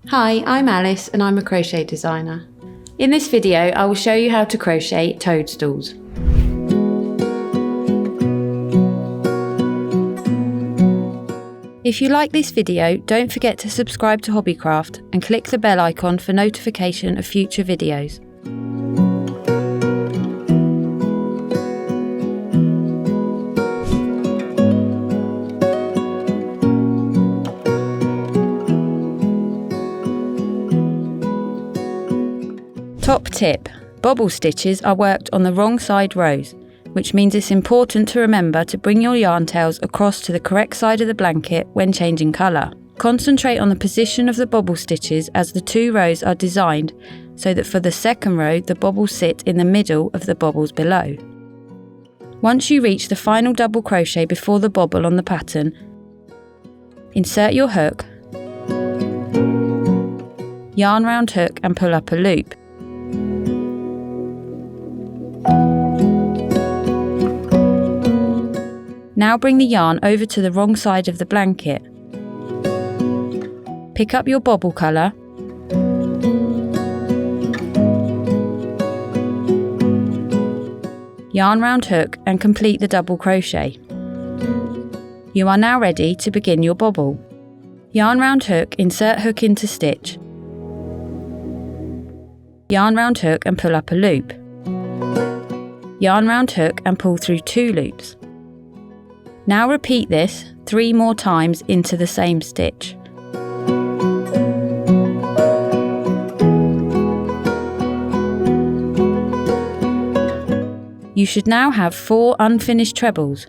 Hi, I'm Alice and I'm a crochet designer. In this video I will show you how to crochet toadstools. If you like this video, don't forget to subscribe to Hobbycraft and click the bell icon for notification of future videos. Top tip: bobble stitches are worked on the wrong side rows, which means it's important to remember to bring your yarn tails across to the correct side of the blanket when changing colour. Concentrate on the position of the bobble stitches as the two rows are designed so that for the second row the bobbles sit in the middle of the bobbles below. Once you reach the final double crochet before the bobble on the pattern, insert your hook, yarn round hook and pull up a loop. Now bring the yarn over to the wrong side of the blanket. Pick up your bobble colour, yarn round hook and complete the double crochet. You are now ready to begin your bobble. Yarn round hook, insert hook into stitch, yarn round hook and pull up a loop, yarn round hook and pull through 2 loops. Now repeat this 3 more times into the same stitch. You should now have 4 unfinished trebles.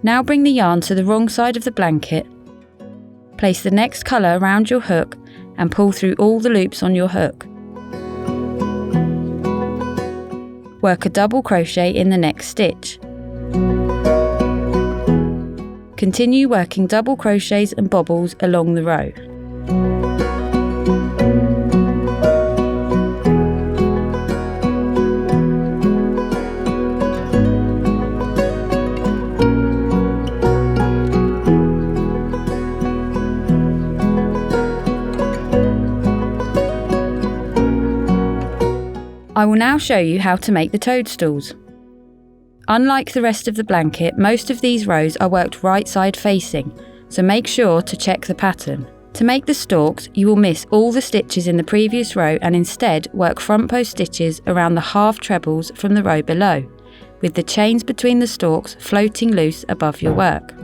Now bring the yarn to the wrong side of the blanket, place the next colour around your hook and pull through all the loops on your hook. Work a double crochet in the next stitch. Continue working double crochets and bobbles along the row. I will now show you how to make the toadstools. Unlike the rest of the blanket, most of these rows are worked right side facing, so make sure to check the pattern. To make the stalks, you will miss all the stitches in the previous row and instead work front post stitches around the half trebles from the row below, with the chains between the stalks floating loose above your work.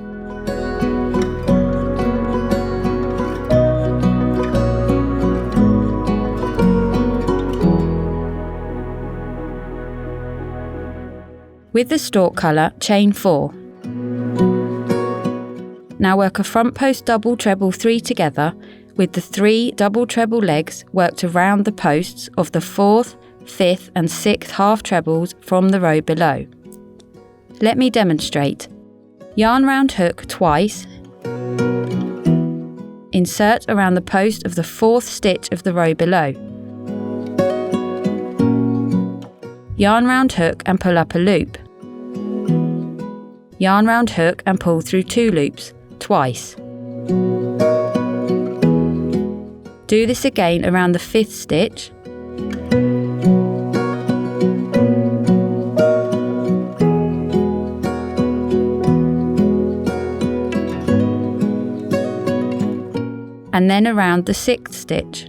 With the stalk colour, chain 4. Now work a front post double treble 3 together with the 3 double treble legs worked around the posts of the 4th, 5th and 6th half trebles from the row below. Let me demonstrate. Yarn round hook twice. Insert around the post of the 4th stitch of the row below. Yarn round hook and pull up a loop. Yarn round hook and pull through 2 loops, twice. Do this again around the 5th stitch. And then around the 6th stitch.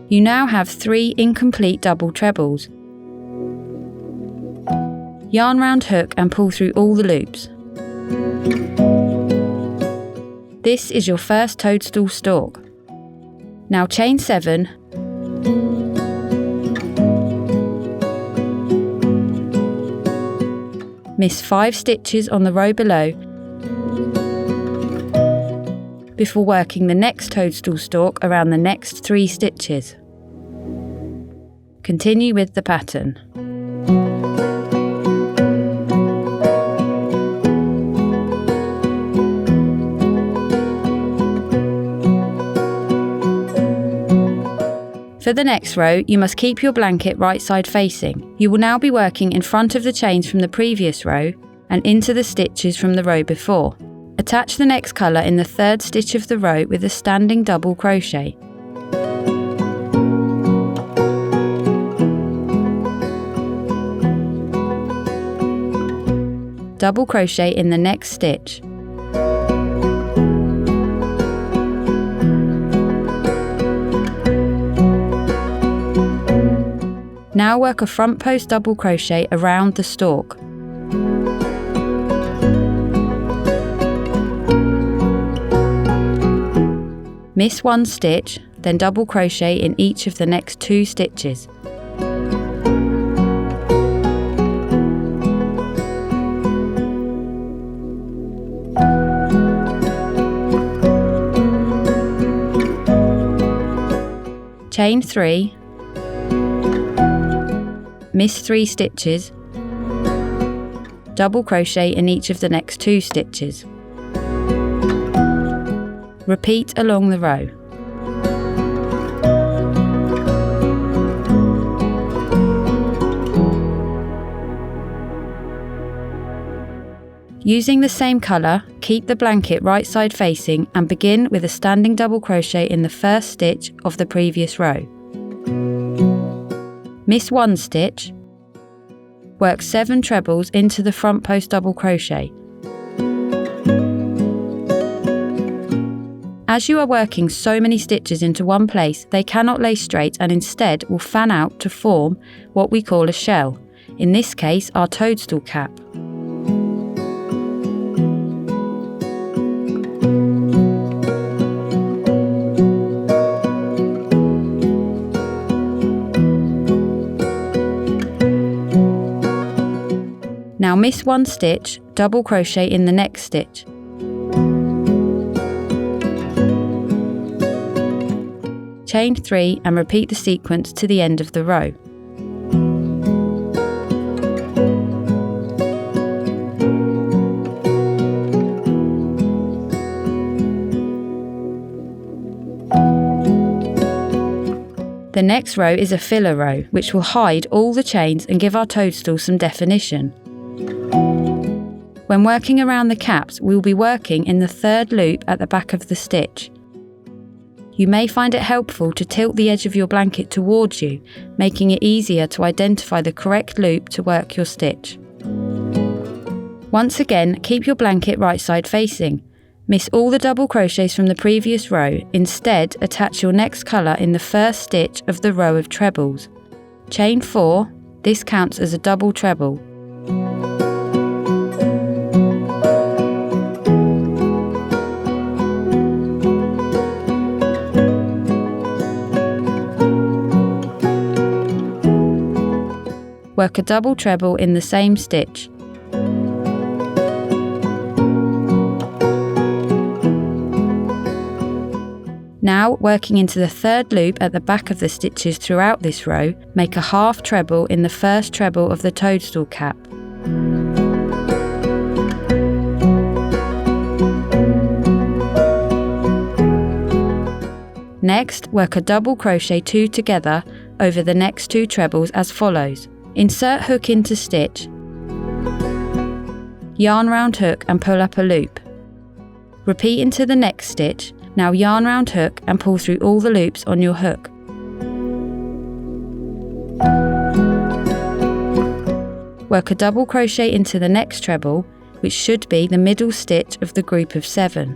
You now have 3 incomplete double trebles. Yarn round hook and pull through all the loops. This is your first toadstool stalk. Now chain 7, miss 5 stitches on the row below before working the next toadstool stalk around the next 3 stitches. Continue with the pattern. For the next row, you must keep your blanket right side facing. You will now be working in front of the chains from the previous row and into the stitches from the row before. Attach the next colour in the third stitch of the row with a standing double crochet. Double crochet in the next stitch. Now work a front post double crochet around the stalk. Miss one stitch, then double crochet in each of the next 2 stitches. Chain 3, miss 3 stitches, double crochet in each of the next 2 stitches. Repeat along the row. Using the same colour, keep the blanket right side facing and begin with a standing double crochet in the first stitch of the previous row. Miss 1 stitch, work 7 trebles into the front post double crochet. As you are working so many stitches into one place, they cannot lay straight and instead will fan out to form what we call a shell, in this case our toadstool cap. Now miss 1 stitch, double crochet in the next stitch. Chain 3 and repeat the sequence to the end of the row. The next row is a filler row, which will hide all the chains and give our toadstool some definition. When working around the caps, we will be working in the 3rd loop at the back of the stitch. You may find it helpful to tilt the edge of your blanket towards you, making it easier to identify the correct loop to work your stitch. Once again, keep your blanket right side facing. Miss all the double crochets from the previous row, instead attach your next colour in the first stitch of the row of trebles. Chain 4, this counts as a double treble. Work a double treble in the same stitch. Now, working into the 3rd loop at the back of the stitches throughout this row, make a half treble in the first treble of the toadstool cap. Next, work a double crochet 2 together over the next 2 trebles as follows. Insert hook into stitch, yarn round hook and pull up a loop. Repeat into the next stitch, now yarn round hook and pull through all the loops on your hook. Work a double crochet into the next treble, which should be the middle stitch of the group of 7.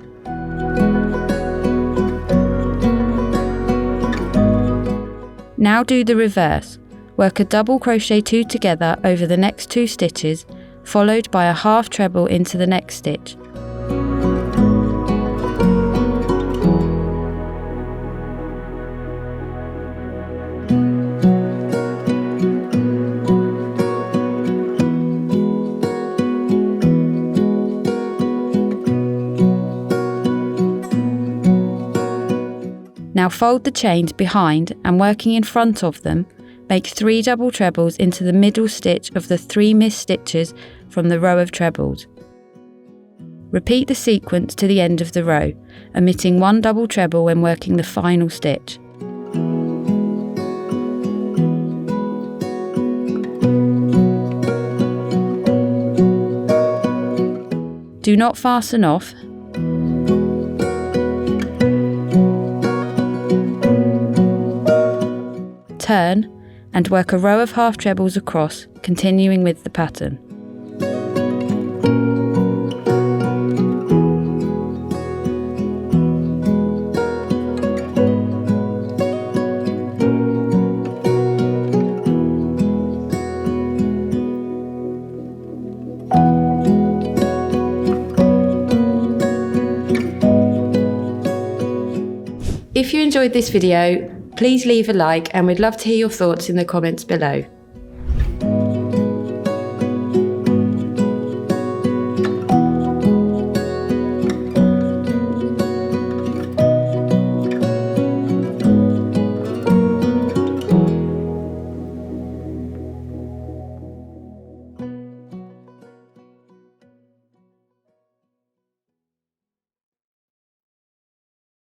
Now do the reverse. Work a double crochet 2 together over the next 2 stitches, followed by a half treble into the next stitch. Now fold the chains behind and working in front of them, make 3 double trebles into the middle stitch of the 3 missed stitches from the row of trebles. Repeat the sequence to the end of the row, omitting 1 double treble when working the final stitch. Do not fasten off. Turn and work a row of half trebles across, continuing with the pattern. If you enjoyed this video, please leave a like and we'd love to hear your thoughts in the comments below.